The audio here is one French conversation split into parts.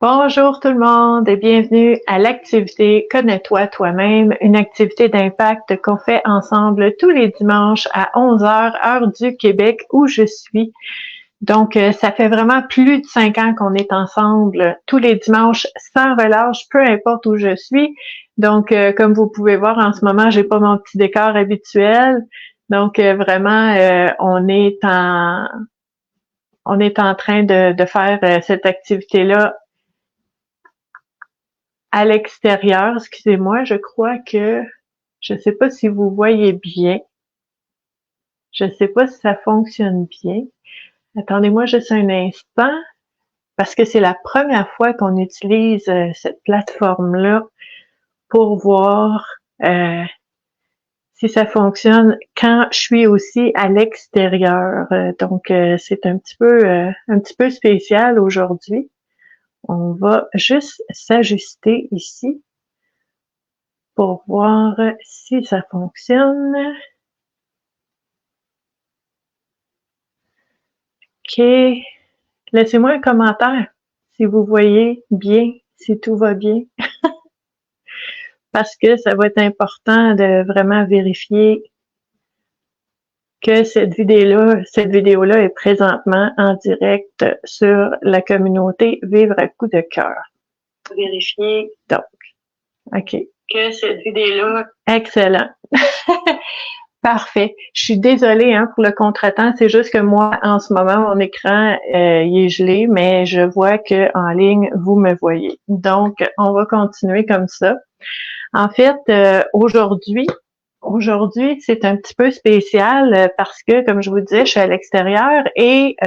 Bonjour tout le monde et bienvenue à l'activité Connais-toi toi-même, une activité d'impact qu'on fait ensemble tous les dimanches à 11 heures, heure du Québec où je suis. Donc, ça fait vraiment plus de 5 ans qu'on est ensemble tous les dimanches sans relâche, peu importe où je suis. Donc, comme vous pouvez voir en ce moment, j'ai pas mon petit décor habituel. Donc, vraiment, on est en train de faire cette activité-là à l'extérieur. Excusez-moi, je sais pas si vous voyez bien. Je sais pas si ça fonctionne bien. Attendez-moi juste un instant, parce que c'est la première fois qu'on utilise cette plateforme-là pour voir si ça fonctionne quand je suis aussi à l'extérieur. Donc, c'est un petit peu spécial aujourd'hui. On va juste s'ajuster ici pour voir si ça fonctionne. OK. Laissez-moi un commentaire si vous voyez bien, si tout va bien, parce que ça va être important de vraiment vérifier que cette vidéo-là est présentement en direct sur la communauté Vivre à coup de cœur. Vérifier. Donc, OK. Que cette vidéo-là. Excellent. Parfait. Je suis désolée pour le contretemps. C'est juste que moi, en ce moment, mon écran il est gelé, mais je vois que en ligne, vous me voyez. Donc, on va continuer comme ça. En fait, aujourd'hui, c'est un petit peu spécial parce que, comme je vous disais, je suis à l'extérieur et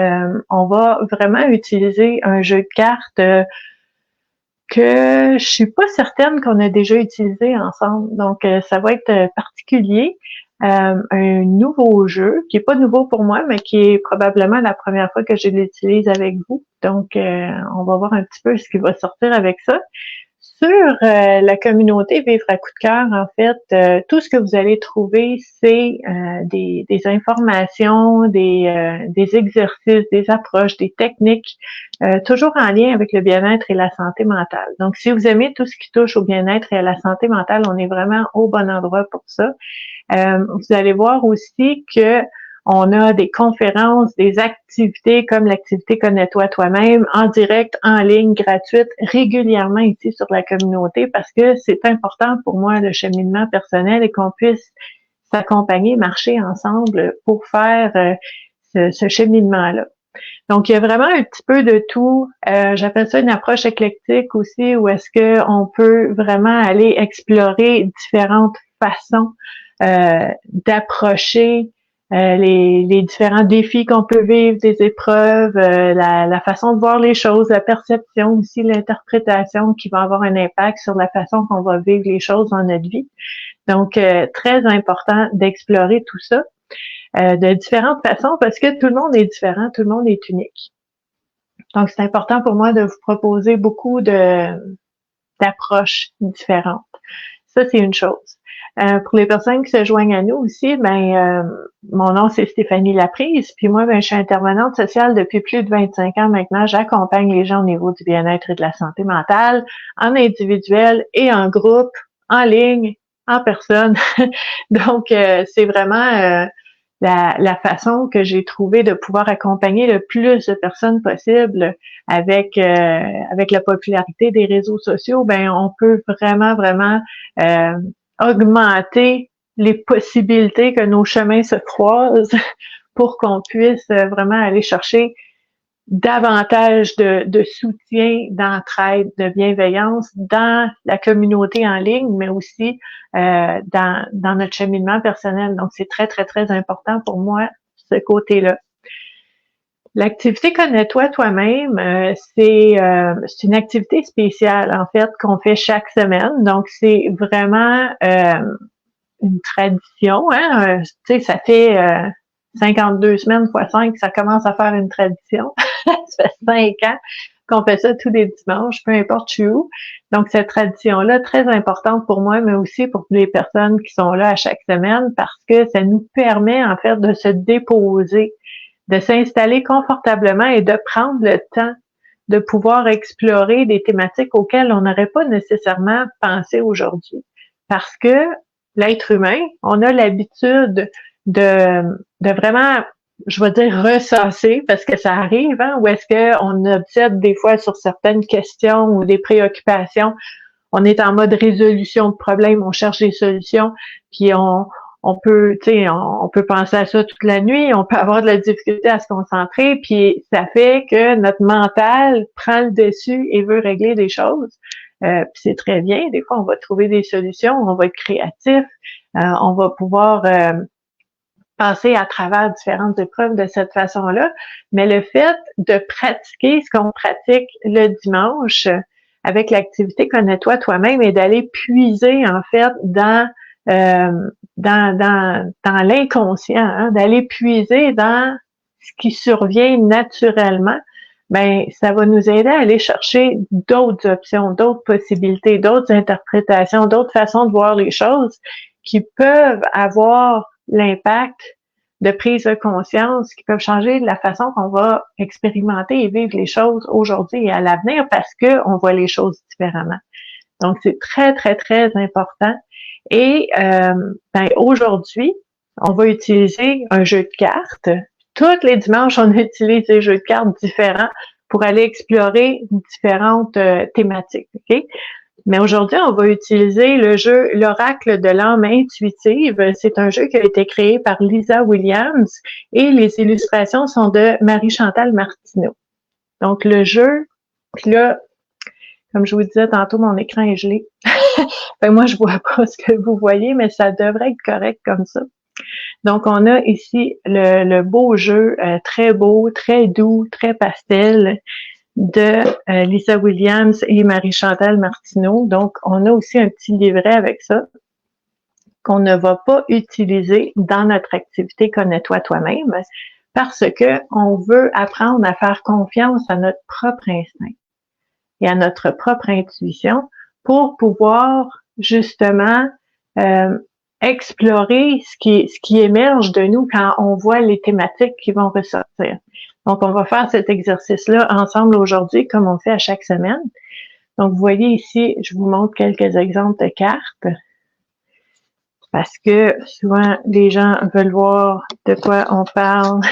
on va vraiment utiliser un jeu de cartes que je suis pas certaine qu'on a déjà utilisé ensemble. Donc, ça va être particulier. Un nouveau jeu, qui est pas nouveau pour moi, mais qui est probablement la première fois que je l'utilise avec vous. Donc, on va voir un petit peu ce qui va sortir avec ça. Sur la communauté Vivre à coup de cœur, en fait, tout ce que vous allez trouver, c'est des informations, des exercices, des approches, des techniques, toujours en lien avec le bien-être et la santé mentale. Donc, si vous aimez tout ce qui touche au bien-être et à la santé mentale, on est vraiment au bon endroit pour ça. Vous allez voir aussi que on a des conférences, des activités comme l'activité Connais-toi toi-même en direct, en ligne, gratuite, régulièrement ici sur la communauté parce que c'est important pour moi le cheminement personnel et qu'on puisse s'accompagner, marcher ensemble pour faire ce cheminement-là. Donc, il y a vraiment un petit peu de tout. J'appelle ça une approche éclectique aussi, où est-ce qu'on peut vraiment aller explorer différentes façons d'approcher les différents défis qu'on peut vivre, des épreuves, la façon de voir les choses, la perception aussi, l'interprétation qui va avoir un impact sur la façon qu'on va vivre les choses dans notre vie. Donc, très important d'explorer tout ça de différentes façons parce que tout le monde est différent, tout le monde est unique. Donc, c'est important pour moi de vous proposer beaucoup d'approches différentes. Ça, c'est une chose. Pour les personnes qui se joignent à nous aussi, mon nom, c'est Stéphanie Laprise, puis moi, je suis intervenante sociale depuis plus de 25 ans maintenant. J'accompagne les gens au niveau du bien-être et de la santé mentale, en individuel et en groupe, en ligne, en personne. Donc, c'est vraiment la façon que j'ai trouvé de pouvoir accompagner le plus de personnes possible avec la popularité des réseaux sociaux, on peut vraiment augmenter les possibilités que nos chemins se croisent pour qu'on puisse vraiment aller chercher davantage de soutien, d'entraide, de bienveillance dans la communauté en ligne, mais aussi dans notre cheminement personnel. Donc, c'est très important pour moi, ce côté-là. L'activité Connais-toi toi-même, c'est une activité spéciale, en fait, qu'on fait chaque semaine. Donc, c'est vraiment une tradition. Tu sais, ça fait 52 semaines fois 5, ça commence à faire une tradition. Ça fait 5 ans qu'on fait ça tous les dimanches, peu importe où. Donc, cette tradition-là, très importante pour moi, mais aussi pour les personnes qui sont là à chaque semaine, parce que ça nous permet, en fait, de se déposer, de s'installer confortablement et de prendre le temps de pouvoir explorer des thématiques auxquelles on n'aurait pas nécessairement pensé aujourd'hui. Parce que l'être humain, on a l'habitude de vraiment, je vais dire, ressasser, parce que ça arrive, hein, où est-ce qu'on obsède des fois sur certaines questions ou des préoccupations. On est en mode résolution de problèmes, on cherche des solutions, puis on peut, tu sais, on peut penser à ça toute la nuit, on peut avoir de la difficulté à se concentrer, puis ça fait que notre mental prend le dessus et veut régler des choses. Puis c'est très bien. Des fois, on va trouver des solutions, on va être créatif, on va pouvoir passer à travers différentes épreuves de cette façon-là. Mais le fait de pratiquer ce qu'on pratique le dimanche avec l'activité Connais-toi toi-même et d'aller puiser en fait dans l'inconscient, hein, d'aller puiser dans ce qui survient naturellement, ben ça va nous aider à aller chercher d'autres options, d'autres possibilités, d'autres interprétations, d'autres façons de voir les choses qui peuvent avoir l'impact de prise de conscience, qui peuvent changer la façon qu'on va expérimenter et vivre les choses aujourd'hui et à l'avenir parce qu'on voit les choses différemment. Donc, c'est très, très, très important. Et ben, aujourd'hui, on va utiliser un jeu de cartes. Tous les dimanches, on utilise des jeux de cartes différents pour aller explorer différentes thématiques. Okay? Mais aujourd'hui, on va utiliser le jeu L'Oracle de l'âme intuitive. C'est un jeu qui a été créé par Lisa Williams et les illustrations sont de Marie-Chantal Martineau. Donc, le jeu, puis là, comme je vous disais tantôt, mon écran est gelé. Moi, je vois pas ce que vous voyez, mais ça devrait être correct comme ça. Donc, on a ici le beau jeu, très beau, très doux, très pastel de Lisa Williams et Marie-Chantal Martineau. Donc, on a aussi un petit livret avec ça qu'on ne va pas utiliser dans notre activité Connais-toi toi-même parce que on veut apprendre à faire confiance à notre propre instinct et à notre propre intuition pour pouvoir justement explorer ce qui émerge de nous quand on voit les thématiques qui vont ressortir. Donc, on va faire cet exercice-là ensemble aujourd'hui, comme on fait à chaque semaine. Donc, vous voyez ici, je vous montre quelques exemples de cartes, parce que souvent, les gens veulent voir de quoi on parle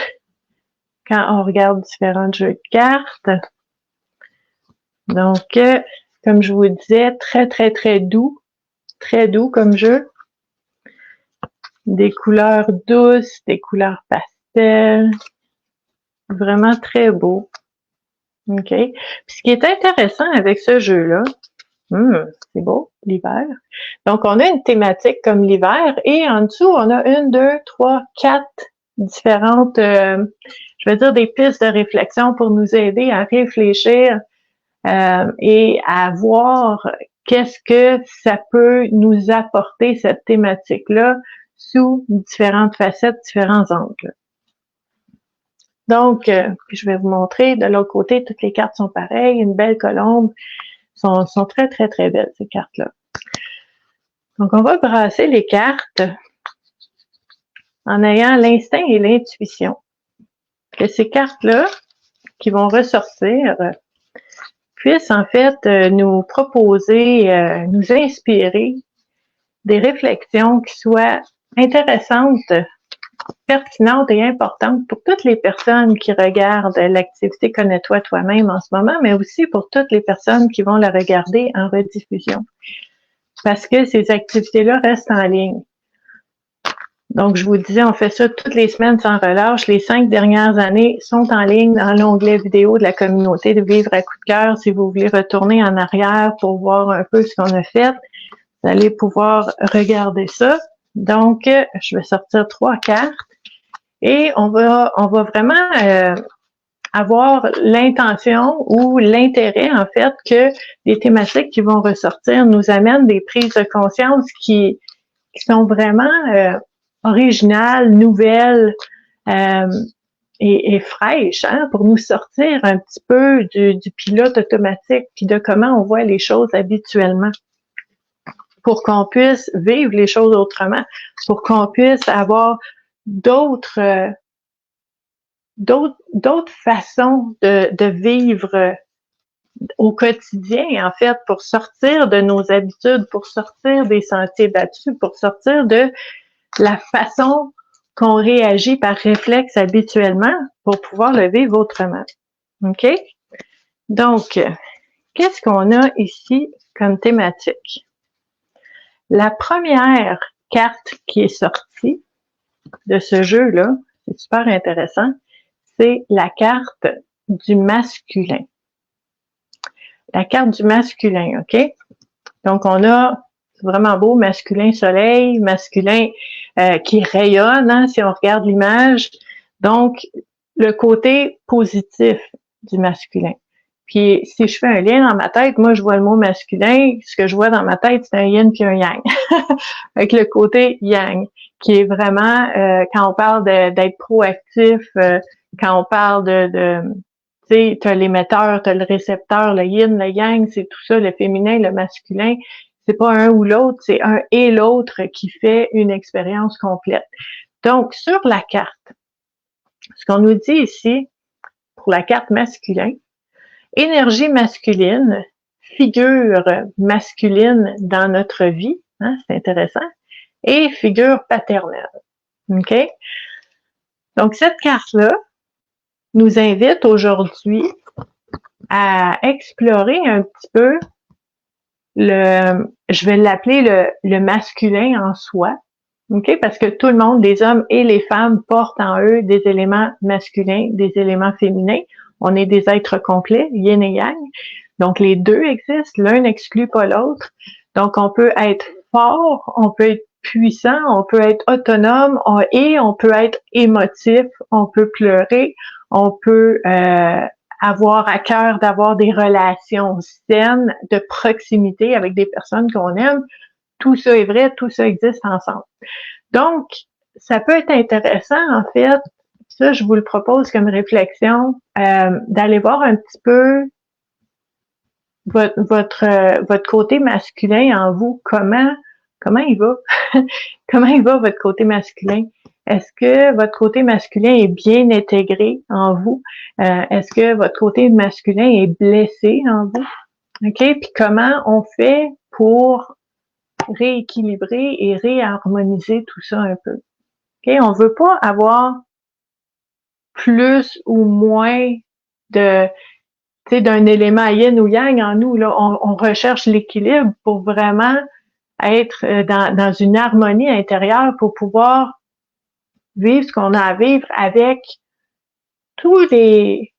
quand on regarde différents jeux de cartes. Donc, comme je vous disais, très, très, très doux comme jeu. Des couleurs douces, des couleurs pastel. Vraiment très beau. OK. Puis ce qui est intéressant avec ce jeu-là, c'est beau, l'hiver. Donc, on a une thématique comme l'hiver et en dessous, on a 1, 2, 3, 4 différentes, je vais dire des pistes de réflexion pour nous aider à réfléchir et à voir qu'est-ce que ça peut nous apporter, cette thématique-là, sous différentes facettes, différents angles. Donc, je vais vous montrer de l'autre côté, toutes les cartes sont pareilles, une belle colombe, sont très, très, très belles, ces cartes-là. Donc, on va brasser les cartes en ayant l'instinct et l'intuition. Que ces cartes-là, qui vont ressortir, puissent en fait nous proposer, nous inspirer des réflexions qui soient intéressantes, pertinentes et importantes pour toutes les personnes qui regardent l'activité Connais-toi toi-même en ce moment, mais aussi pour toutes les personnes qui vont la regarder en rediffusion. Parce que ces activités-là restent en ligne. Donc, je vous disais, on fait ça toutes les semaines sans relâche. Les 5 dernières années sont en ligne dans l'onglet vidéo de la communauté de Vivre à coup de cœur. Si vous voulez retourner en arrière pour voir un peu ce qu'on a fait, vous allez pouvoir regarder ça. Donc, je vais sortir 3 cartes et on va vraiment avoir l'intention ou l'intérêt, en fait, que les thématiques qui vont ressortir nous amènent des prises de conscience qui sont vraiment originales, nouvelles et fraîches, hein, pour nous sortir un petit peu du pilote automatique puis de comment on voit les choses habituellement, pour qu'on puisse vivre les choses autrement, pour qu'on puisse avoir d'autres façons de vivre au quotidien, en fait, pour sortir de nos habitudes, pour sortir des sentiers battus, pour sortir de la façon qu'on réagit par réflexe habituellement pour pouvoir le vivre autrement. OK? Donc, qu'est-ce qu'on a ici comme thématique? La première carte qui est sortie de ce jeu-là, c'est super intéressant, c'est la carte du masculin. La carte du masculin, OK? Donc, on a, c'est vraiment beau, masculin soleil, masculin qui rayonne, hein, si on regarde l'image. Donc, le côté positif du masculin. Puis, si je fais un lien dans ma tête, moi, je vois le mot masculin, ce que je vois dans ma tête, c'est un yin puis un yang. Avec le côté yang, qui est vraiment, quand on parle d'être proactif, quand on parle tu sais, t'as l'émetteur, t'as le récepteur, le yin, le yang, c'est tout ça, le féminin, le masculin. C'est pas un ou l'autre, c'est un et l'autre qui fait une expérience complète. Donc, sur la carte, ce qu'on nous dit ici, pour la carte masculin, énergie masculine, figure masculine dans notre vie, hein, c'est intéressant, et figure paternelle. OK? Donc, cette carte-là nous invite aujourd'hui à explorer un petit peu je vais l'appeler le masculin en soi, OK? Parce que tout le monde, les hommes et les femmes, portent en eux des éléments masculins, des éléments féminins. On est des êtres complets, yin et yang. Donc, les deux existent, l'un n'exclut pas l'autre. Donc, on peut être fort, on peut être puissant, on peut être autonome et on peut être émotif, on peut pleurer, on peut avoir à cœur d'avoir des relations saines, de proximité avec des personnes qu'on aime. Tout ça est vrai, tout ça existe ensemble. Donc, ça peut être intéressant, en fait, ça, je vous le propose comme réflexion, d'aller voir un petit peu votre côté masculin en vous, comment il va? Comment il va, votre côté masculin? Est-ce que votre côté masculin est bien intégré en vous? Est-ce que votre côté masculin est blessé en vous? OK? Puis comment on fait pour rééquilibrer et réharmoniser tout ça un peu? OK? On veut pas avoir plus ou moins de d'un élément yin ou yang en nous. Là, on recherche l'équilibre pour vraiment être dans une harmonie intérieure pour pouvoir vivre ce qu'on a à vivre avec tous les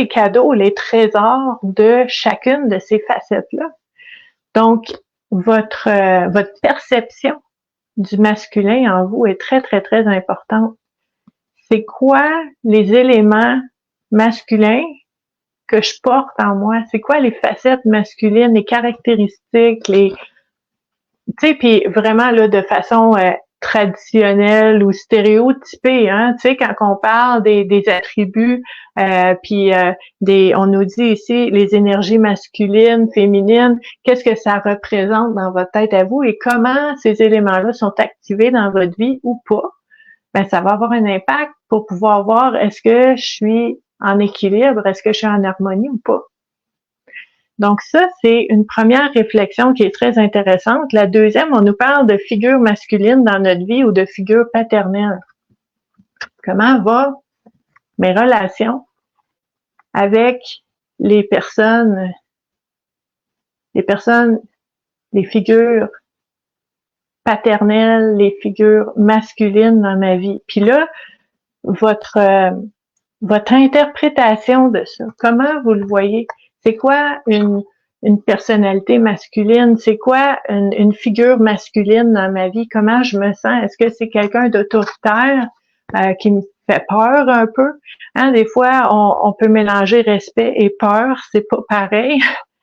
cadeaux, les trésors de chacune de ces facettes-là. Donc, votre perception du masculin en vous est très, très, très importante. C'est quoi les éléments masculins que je porte en moi? C'est quoi les facettes masculines, les caractéristiques, puis vraiment là de façon traditionnelle ou stéréotypée, hein, tu sais, quand on parle des attributs, on nous dit ici les énergies masculines, féminines, qu'est-ce que ça représente dans votre tête à vous et comment ces éléments-là sont activés dans votre vie ou pas, ben ça va avoir un impact pour pouvoir voir est-ce que je suis en équilibre, est-ce que je suis en harmonie ou pas. Donc ça, c'est une première réflexion qui est très intéressante. La deuxième, on nous parle de figure masculine dans notre vie ou de figure paternelle. Comment vont mes relations avec les figures paternelles, les figures masculines dans ma vie. Puis là, votre interprétation de ça, comment vous le voyez? C'est quoi une personnalité masculine? C'est quoi une figure masculine dans ma vie? Comment je me sens? Est-ce que c'est quelqu'un d'autoritaire qui me fait peur un peu? Hein, des fois, on peut mélanger respect et peur, c'est pas pareil.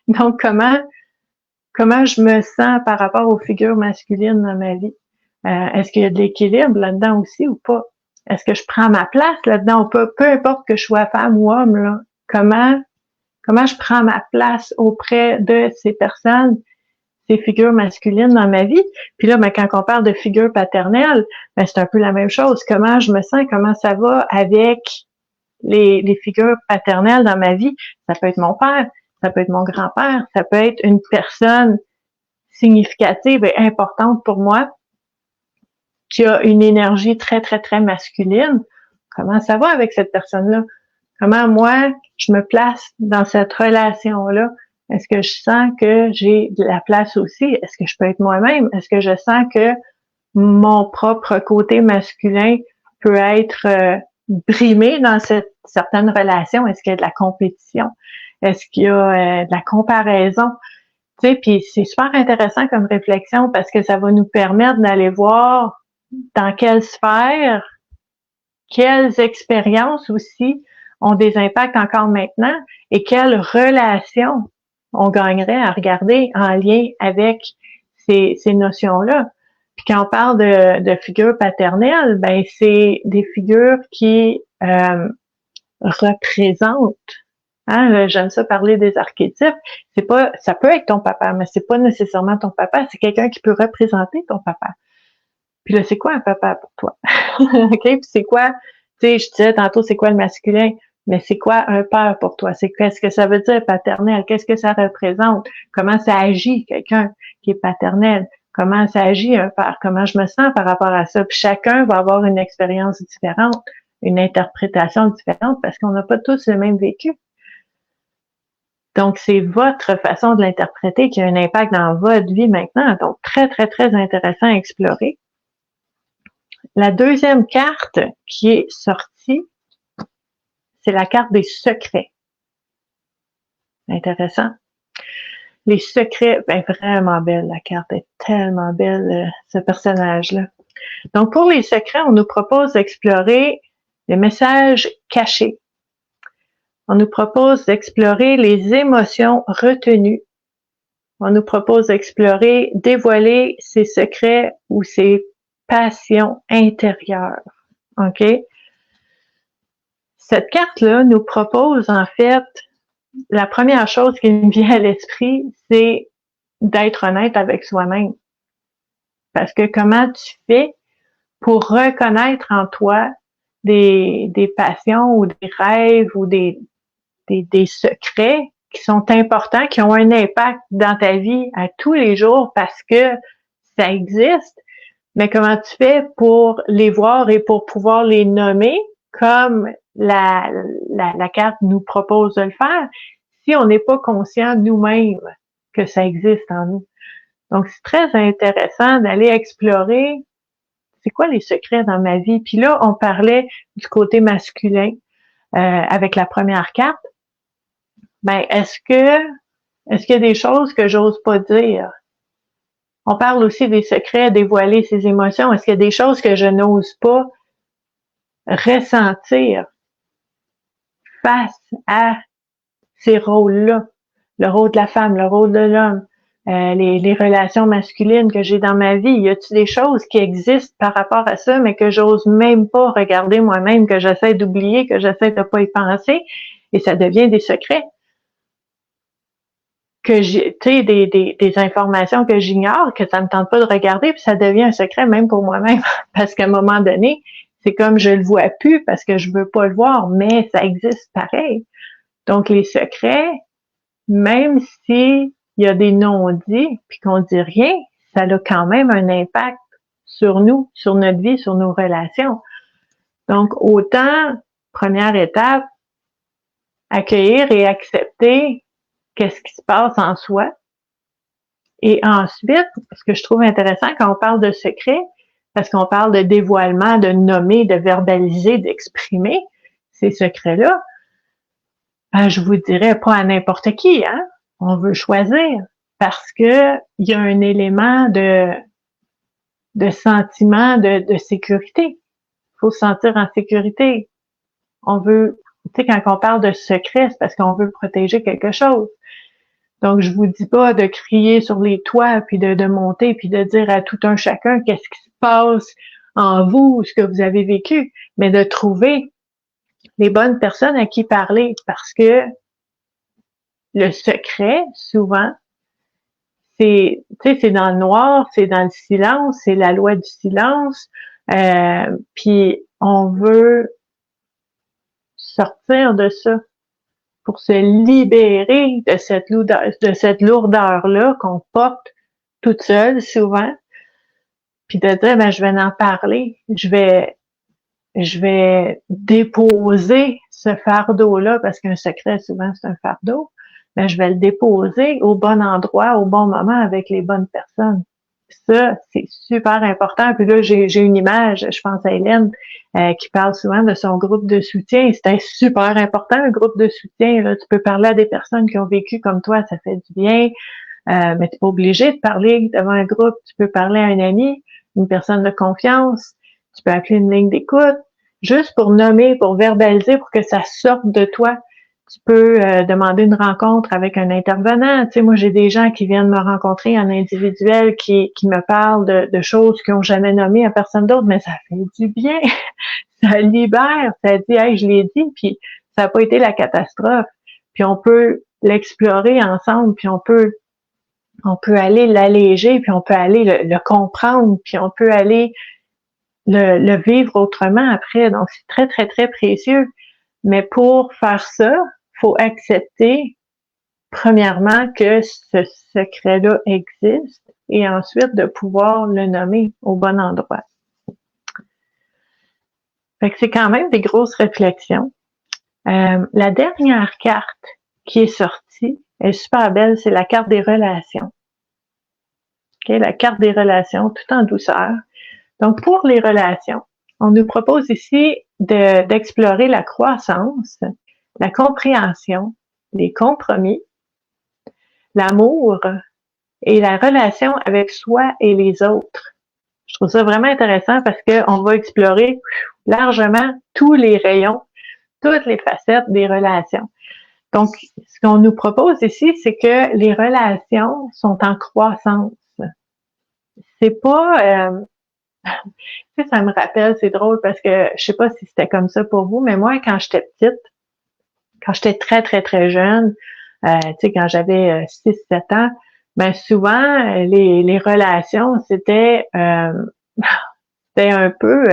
Donc, comment je me sens par rapport aux figures masculines dans ma vie? Est-ce qu'il y a de l'équilibre là-dedans aussi ou pas? Est-ce que je prends ma place là-dedans? Peu importe que je sois femme ou homme, là, comment je prends ma place auprès de ces personnes, ces figures masculines dans ma vie? Puis là, ben, quand on parle de figure paternelle, ben, c'est un peu la même chose. Comment je me sens? Comment ça va avec les figures paternelles dans ma vie? Ça peut être mon père, ça peut être mon grand-père, ça peut être une personne significative et importante pour moi, qui a une énergie très, très, très masculine. Comment ça va avec cette personne-là? Comment moi, je me place dans cette relation-là? Est-ce que je sens que j'ai de la place aussi? Est-ce que je peux être moi-même? Est-ce que je sens que mon propre côté masculin peut être brimé dans cette certaine relation? Est-ce qu'il y a de la compétition? Est-ce qu'il y a de la comparaison? Tu sais, puis c'est super intéressant comme réflexion parce que ça va nous permettre d'aller voir dans quelle sphère, quelles expériences aussi ont des impacts encore maintenant et quelles relations on gagnerait à regarder en lien avec ces notions-là. Puis quand on parle de figures paternelles, ben c'est des figures qui représentent. Hein, j'aime ça parler des archétypes. C'est pas, ça peut être ton papa, mais c'est pas nécessairement ton papa. C'est quelqu'un qui peut représenter ton papa. Puis là, c'est quoi un papa pour toi? OK? Puis c'est quoi, tu sais, je disais tantôt, c'est quoi le masculin? Mais c'est quoi un père pour toi? C'est qu'est-ce que ça veut dire paternel? Qu'est-ce que ça représente? Comment ça agit quelqu'un qui est paternel? Comment ça agit un père? Comment je me sens par rapport à ça? Puis chacun va avoir une expérience différente, une interprétation différente parce qu'on n'a pas tous le même vécu. Donc, c'est votre façon de l'interpréter qui a un impact dans votre vie maintenant. Donc, très, très, très intéressant à explorer. La deuxième carte qui est sortie, c'est la carte des secrets. Intéressant. Les secrets, ben vraiment belle, la carte est tellement belle, ce personnage-là. Donc, pour les secrets, on nous propose d'explorer les messages cachés. On nous propose d'explorer les émotions retenues. On nous propose d'explorer, dévoiler ses secrets ou ses passions intérieures. OK? Cette carte-là nous propose, en fait, la première chose qui me vient à l'esprit, c'est d'être honnête avec soi-même. Parce que comment tu fais pour reconnaître en toi des passions ou des rêves ou des secrets qui sont importants, qui ont un impact dans ta vie à tous les jours parce que ça existe, mais comment tu fais pour les voir et pour pouvoir les nommer comme la carte nous propose de le faire si on n'est pas conscient nous-mêmes que ça existe en nous. Donc, c'est très intéressant d'aller explorer c'est quoi les secrets dans ma vie. Puis là, on parlait du côté masculin avec la première carte. Ben, est-ce qu'il y a des choses que j'ose pas dire? On parle aussi des secrets, dévoiler ses émotions. Est-ce qu'il y a des choses que je n'ose pas ressentir face à ces rôles-là? Le rôle de la femme, le rôle de l'homme, les relations masculines que j'ai dans ma vie. Y a-t-il des choses qui existent par rapport à ça, mais que j'ose même pas regarder moi-même, que j'essaie d'oublier, que j'essaie de pas y penser, et ça devient des secrets? Que j'ai, tu sais, des informations que j'ignore, que ça me tente pas de regarder, puis ça devient un secret même pour moi-même, parce qu'à un moment donné, c'est comme je le vois plus parce que je veux pas le voir, mais ça existe pareil. Donc les secrets, même si il y a des non-dits, puis qu'on dit rien, ça a quand même un impact sur nous, sur notre vie, sur nos relations. Donc autant, première étape, accueillir et accepter qu'est-ce qui se passe en soi. Et ensuite, ce que je trouve intéressant quand on parle de secret, parce qu'on parle de dévoilement, de nommer, de verbaliser, d'exprimer ces secrets-là, ben, je vous dirais pas à n'importe qui, hein. On veut choisir parce que il y a un élément de sentiment de sécurité. Il faut se sentir en sécurité. On veut, tu sais, quand on parle de secret, c'est parce qu'on veut protéger quelque chose. Donc, je vous dis pas de crier sur les toits, puis de monter, puis de dire à tout un chacun qu'est-ce qui se passe en vous, ce que vous avez vécu, mais de trouver les bonnes personnes à qui parler, parce que le secret, souvent, c'est, tu sais, c'est dans le noir, c'est dans le silence, c'est la loi du silence, puis on veut sortir de ça pour se libérer de cette lourdeur-là qu'on porte toute seule souvent, puis de dire, ben, je vais en parler, je vais déposer ce fardeau-là, parce qu'un secret, souvent, c'est un fardeau, mais je vais le déposer au bon endroit, au bon moment, avec les bonnes personnes. Ça, c'est super important. Puis là, j'ai une image, je pense à Hélène, qui parle souvent de son groupe de soutien. C'est super important, un groupe de soutien. Là, tu peux parler à des personnes qui ont vécu comme toi, ça fait du bien, mais tu n'es pas obligé de parler devant un groupe. Tu peux parler à un ami, une personne de confiance. Tu peux appeler une ligne d'écoute, juste pour nommer, pour verbaliser, pour que ça sorte de toi. Tu peux demander une rencontre avec un intervenant. Tu sais, moi, j'ai des gens qui viennent me rencontrer en individuel, qui me parlent de choses qu'ils n'ont jamais nommées à personne d'autre, mais ça fait du bien. Ça libère, ça dit, hey, je l'ai dit, puis ça n'a pas été la catastrophe. Puis on peut l'explorer ensemble, puis on peut aller l'alléger, puis on peut aller le comprendre, puis on peut aller le vivre autrement après. Donc, c'est très, très, très précieux. Mais pour faire ça, faut accepter, premièrement, que ce secret-là existe et ensuite de pouvoir le nommer au bon endroit. Fait que c'est quand même des grosses réflexions. La dernière carte qui est sortie est super belle, c'est la carte des relations. Okay? La carte des relations, tout en douceur. Donc, pour les relations, on nous propose ici d'explorer la croissance, la compréhension, les compromis, l'amour et la relation avec soi et les autres. Je trouve ça vraiment intéressant parce qu'on va explorer largement tous les rayons, toutes les facettes des relations. Donc, ce qu'on nous propose ici, c'est que les relations sont en croissance. C'est pas... Tu sais, ça me rappelle, c'est drôle parce que je sais pas si c'était comme ça pour vous, mais moi, quand j'étais petite, quand j'étais très, très, très jeune, tu sais, quand j'avais 6-7 ans, ben souvent, les relations, c'était un peu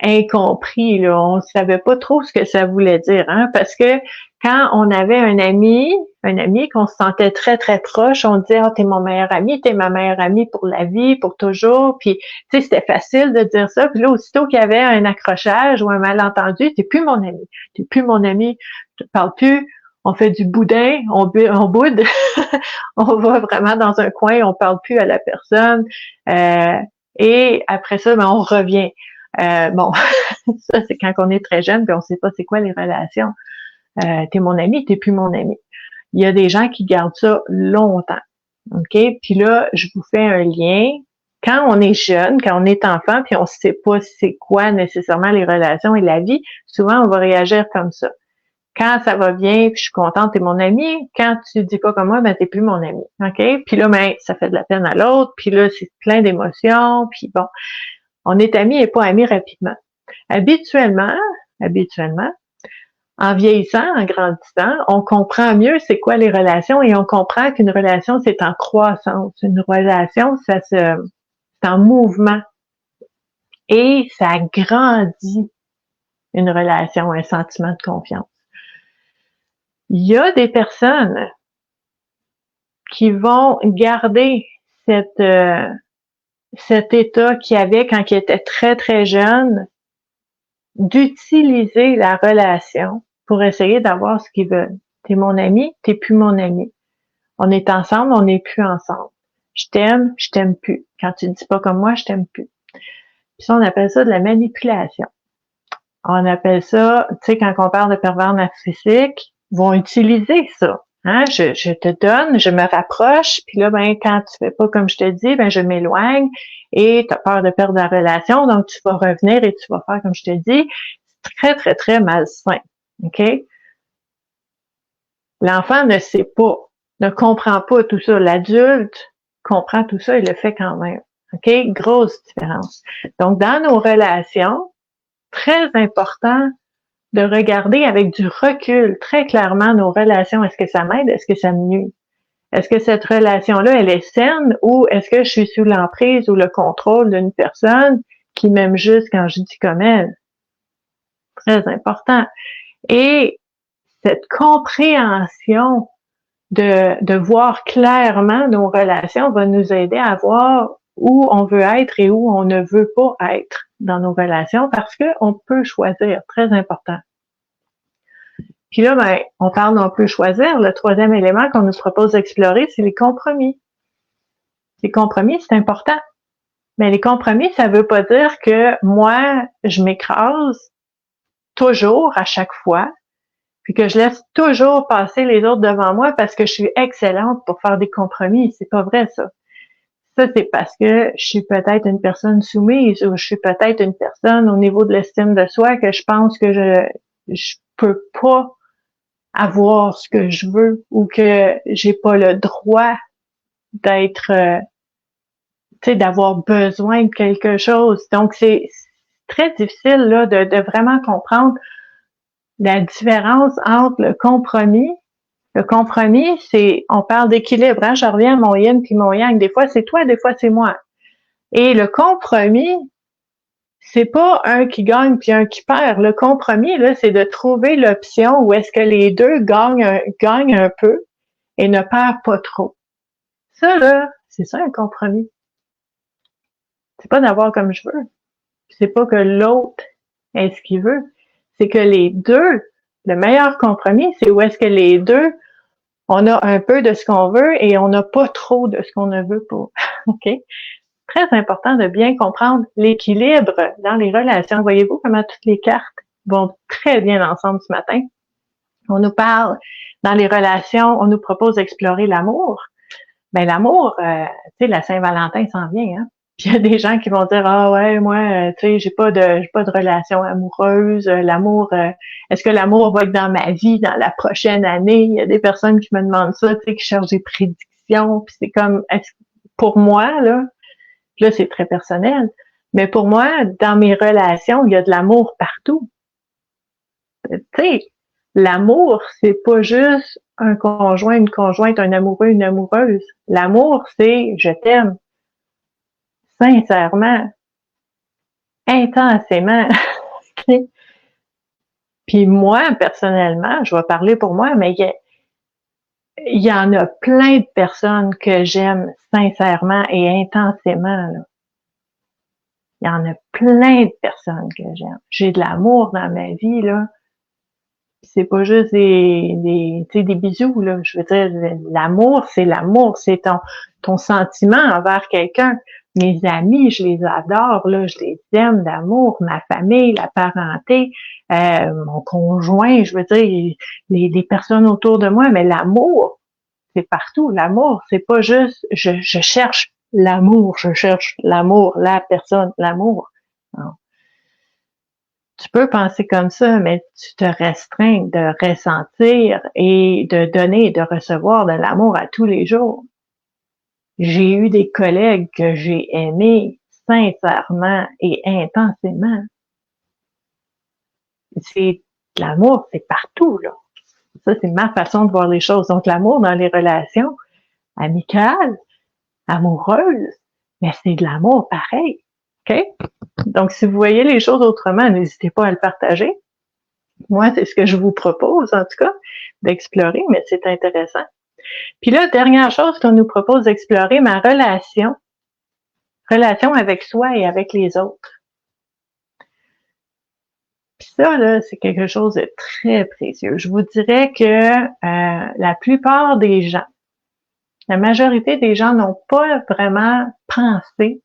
incompris, là. On savait pas trop ce que ça voulait dire, hein, parce que quand on avait un ami qu'on se sentait très, très proche, on disait, ah, t'es mon meilleur ami, t'es ma meilleure amie pour la vie, pour toujours, puis, tu sais, c'était facile de dire ça, puis là, aussitôt qu'il y avait un accrochage ou un malentendu, t'es plus mon ami, je te parle plus, on fait du boudin, on boude, on va vraiment dans un coin, on parle plus à la personne, et après ça, ben, on revient. Bon, ça, c'est quand on est très jeune, puis on sait pas c'est quoi les relations. T'es mon ami, t'es plus mon ami. Il y a des gens qui gardent ça longtemps. OK? Puis là, je vous fais un lien. Quand on est jeune, quand on est enfant, puis on sait pas c'est quoi nécessairement les relations et la vie, souvent, on va réagir comme ça. Quand ça va bien, puis je suis contente, t'es mon ami. Quand tu dis pas comme moi, ben t'es plus mon ami. OK? Puis là, ben, ça fait de la peine à l'autre. Puis là, c'est plein d'émotions. Puis bon, on est amis et pas amis rapidement. Habituellement, en vieillissant, en grandissant, on comprend mieux c'est quoi les relations et on comprend qu'une relation, c'est en croissance. Une relation, c'est en mouvement. Et ça grandit une relation, un sentiment de confiance. Il y a des personnes qui vont garder cet état qu'ils avaient quand ils étaient très, très jeunes, d'utiliser la relation pour essayer d'avoir ce qu'ils veulent. T'es mon ami, t'es plus mon ami. On est ensemble, on n'est plus ensemble. Je t'aime plus. Quand tu ne dis pas comme moi, je t'aime plus. Puis ça, on appelle ça de la manipulation. On appelle ça, tu sais, quand on parle de pervers narcissiques, ils vont utiliser ça. Hein? Je te donne, je me rapproche, puis là, ben, quand tu fais pas comme je te dis, ben, je m'éloigne et tu as peur de perdre la relation, donc tu vas revenir et tu vas faire comme je te dis. C'est très, très, très malsain. OK? L'enfant ne sait pas, ne comprend pas tout ça. L'adulte comprend tout ça et le fait quand même. OK? Grosse différence. Donc, dans nos relations, très important de regarder avec du recul très clairement nos relations. Est-ce que ça m'aide? Est-ce que ça me nuit? Est-ce que cette relation-là, elle est saine ou est-ce que je suis sous l'emprise ou le contrôle d'une personne qui m'aime juste quand je dis comme elle? Très important. Et cette compréhension de voir clairement nos relations va nous aider à voir où on veut être et où on ne veut pas être dans nos relations parce qu'on peut choisir, très important. Puis là, ben, on parle d'on peut choisir. Le troisième élément qu'on nous propose d'explorer, c'est les compromis. Les compromis, c'est important. Mais les compromis, ça veut pas dire que moi, je m'écrase toujours à chaque fois, puis que je laisse toujours passer les autres devant moi parce que je suis excellente pour faire des compromis. C'est pas vrai, ça. Ça, c'est parce que je suis peut-être une personne soumise ou je suis peut-être une personne au niveau de l'estime de soi que je pense que je peux pas avoir ce que je veux ou que j'ai pas le droit d'être, tu sais, d'avoir besoin de quelque chose. Donc, c'est très difficile là de vraiment comprendre la différence entre le compromis. Le compromis, c'est, on parle d'équilibre, hein? Je reviens à mon yin puis mon yang. Des fois, c'est toi, des fois, c'est moi. Et le compromis, c'est pas un qui gagne puis un qui perd. Le compromis, là, c'est de trouver l'option où est-ce que les deux gagnent un peu et ne perdent pas trop. Ça, là, c'est ça un compromis. C'est pas d'avoir comme je veux. C'est pas que l'autre ait ce qu'il veut. C'est que les deux, le meilleur compromis, c'est où est-ce que les deux, on a un peu de ce qu'on veut et on n'a pas trop de ce qu'on ne veut pas. OK? Très important de bien comprendre l'équilibre dans les relations. Voyez-vous comment toutes les cartes vont très bien ensemble ce matin? On nous parle dans les relations, on nous propose d'explorer l'amour. Ben l'amour, tu sais, la Saint-Valentin s'en vient, hein? Puis il y a des gens qui vont dire ah ouais moi tu sais j'ai pas de relation amoureuse, l'amour est-ce que l'amour va être dans ma vie dans la prochaine année? Il y a des personnes qui me demandent ça, tu sais, qui cherchent des prédictions, puis c'est comme pour moi là c'est très personnel, mais pour moi dans mes relations, il y a de l'amour partout. Tu sais, l'amour c'est pas juste un conjoint, une conjointe, un amoureux, une amoureuse. L'amour c'est je t'aime sincèrement, intensément. Puis moi, personnellement, je vais parler pour moi, mais il y en a plein de personnes que j'aime sincèrement et intensément. Là. Il y en a plein de personnes que j'aime. J'ai de l'amour dans ma vie, là. C'est pas juste des bisous, là. Je veux dire, l'amour, c'est ton sentiment envers quelqu'un. Mes amis, je les adore, là, je les aime d'amour, ma famille, la parenté, mon conjoint, je veux dire, les personnes autour de moi, mais l'amour, c'est partout. L'amour, c'est pas juste je cherche l'amour, je cherche l'amour, la personne, l'amour. Non. Tu peux penser comme ça, mais tu te restreins de ressentir et de donner et de recevoir de l'amour à tous les jours. J'ai eu des collègues que j'ai aimés sincèrement et intensément. C'est l'amour, c'est partout, là. Ça, c'est ma façon de voir les choses. Donc, l'amour dans les relations amicales, amoureuses, mais c'est de l'amour pareil. OK? Donc, si vous voyez les choses autrement, n'hésitez pas à le partager. Moi, c'est ce que je vous propose, en tout cas, d'explorer, mais c'est intéressant. Puis là, dernière chose qu'on nous propose d'explorer, ma relation avec soi et avec les autres. Puis ça, là, c'est quelque chose de très précieux. Je vous dirais que la plupart des gens, la majorité des gens n'ont pas vraiment pensé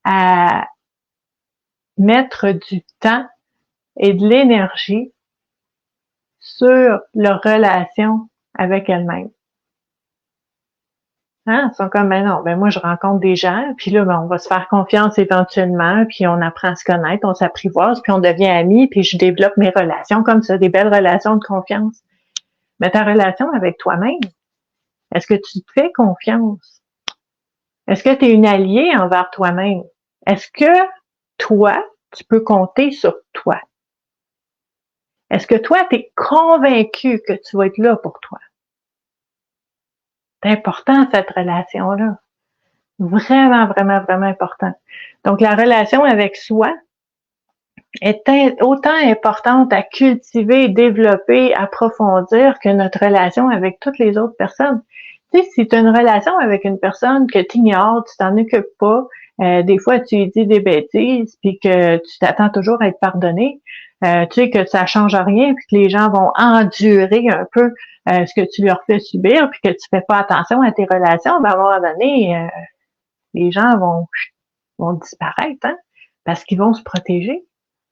à mettre du temps et de l'énergie sur leur relation avec elles-mêmes. Hein? Ils sont comme, ben non, ben moi je rencontre des gens, puis là, ben, on va se faire confiance éventuellement, puis on apprend à se connaître, on s'apprivoise, puis on devient amis, puis je développe mes relations comme ça, des belles relations de confiance. Mais ta relation avec toi-même, est-ce que tu te fais confiance? Est-ce que tu es une alliée envers toi-même? Est-ce que toi, tu peux compter sur toi? Est-ce que toi, tu es convaincu que tu vas être là pour toi? C'est important, cette relation-là. Vraiment, vraiment, vraiment important. Donc, la relation avec soi, est autant importante à cultiver, développer, approfondir que notre relation avec toutes les autres personnes. Tu sais, si tu as une relation avec une personne que tu ignores, tu t'en occupes pas, des fois tu lui dis des bêtises, puis que tu t'attends toujours à être pardonné, tu sais que ça change rien, puis que les gens vont endurer un peu ce que tu leur fais subir, puis que tu fais pas attention à tes relations, ben à un moment donné, les gens vont disparaître, hein, parce qu'ils vont se protéger.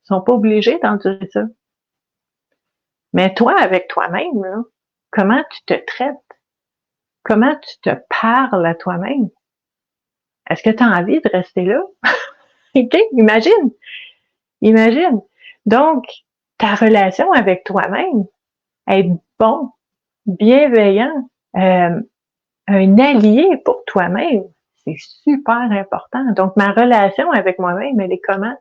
Ils sont pas obligés d'endurer ça. Mais toi, avec toi-même, là, comment tu te traites? Comment tu te parles à toi-même? Est-ce que tu as envie de rester là? OK? Imagine. Imagine. Donc, ta relation avec toi-même, être bon, bienveillant, un allié pour toi-même, c'est super important. Donc, ma relation avec moi-même, elle est comment?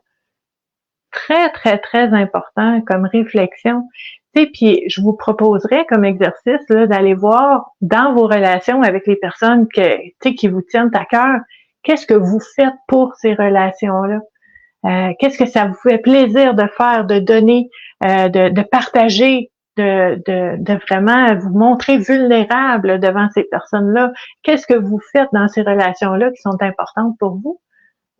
Très, très, très important comme réflexion. Tu sais, puis je vous proposerais comme exercice là, d'aller voir dans vos relations avec les personnes qui vous tiennent à cœur, qu'est-ce que vous faites pour ces relations-là? Qu'est-ce que ça vous fait plaisir de faire, de donner, de partager, de vraiment vous montrer vulnérable devant ces personnes-là? Qu'est-ce que vous faites dans ces relations-là qui sont importantes pour vous?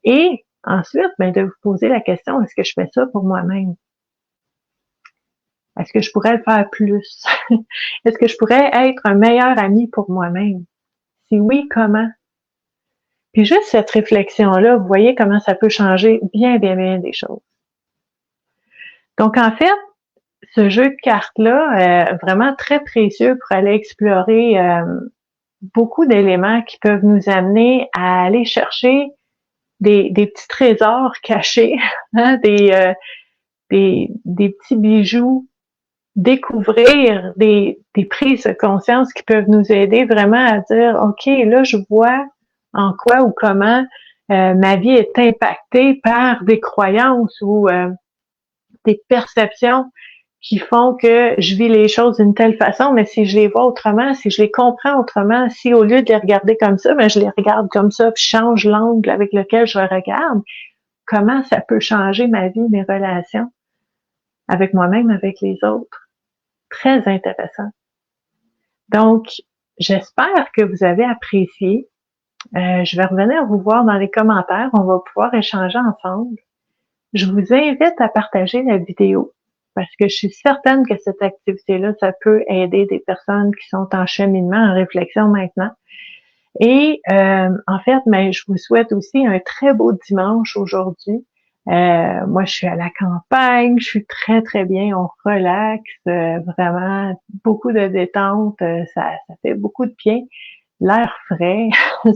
Et ensuite, ben, de vous poser la question, est-ce que je fais ça pour moi-même? Est-ce que je pourrais le faire plus? Est-ce que je pourrais être un meilleur ami pour moi-même? Si oui, comment? Puis juste cette réflexion-là, vous voyez comment ça peut changer bien, bien, bien des choses. Donc, en fait, ce jeu de cartes-là, vraiment très précieux pour aller explorer beaucoup d'éléments qui peuvent nous amener à aller chercher des petits trésors cachés, hein, des petits bijoux, découvrir des prises de conscience qui peuvent nous aider vraiment à dire, OK, là, je vois en quoi ou comment ma vie est impactée par des croyances ou des perceptions qui font que je vis les choses d'une telle façon, mais si je les vois autrement, si je les comprends autrement, si au lieu de les regarder comme ça, ben je les regarde comme ça, puis je change l'angle avec lequel je regarde, comment ça peut changer ma vie, mes relations avec moi-même, avec les autres. Très intéressant. Donc, j'espère que vous avez apprécié. Je vais revenir vous voir dans les commentaires. On va pouvoir échanger ensemble. Je vous invite à partager la vidéo parce que je suis certaine que cette activité-là, ça peut aider des personnes qui sont en cheminement, en réflexion maintenant. Et en fait, mais je vous souhaite aussi un très beau dimanche aujourd'hui. Moi, je suis à la campagne, je suis très, très bien, on relaxe, vraiment beaucoup de détente, ça fait beaucoup de bien. L'air frais,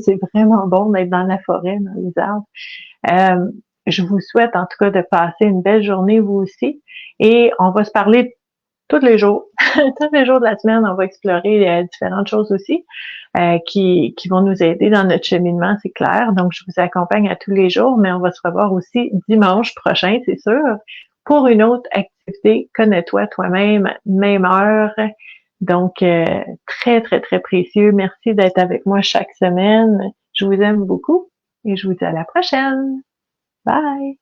c'est vraiment bon d'être dans la forêt, dans les arbres. Je vous souhaite en tout cas de passer une belle journée vous aussi et on va se parler tous les jours. Tous les jours de la semaine, on va explorer différentes choses aussi qui vont nous aider dans notre cheminement, c'est clair. Donc, je vous accompagne à tous les jours, mais on va se revoir aussi dimanche prochain, c'est sûr, pour une autre activité. Connais-toi toi-même, même heure. Donc, très, très, très précieux. Merci d'être avec moi chaque semaine. Je vous aime beaucoup et je vous dis à la prochaine. Bye!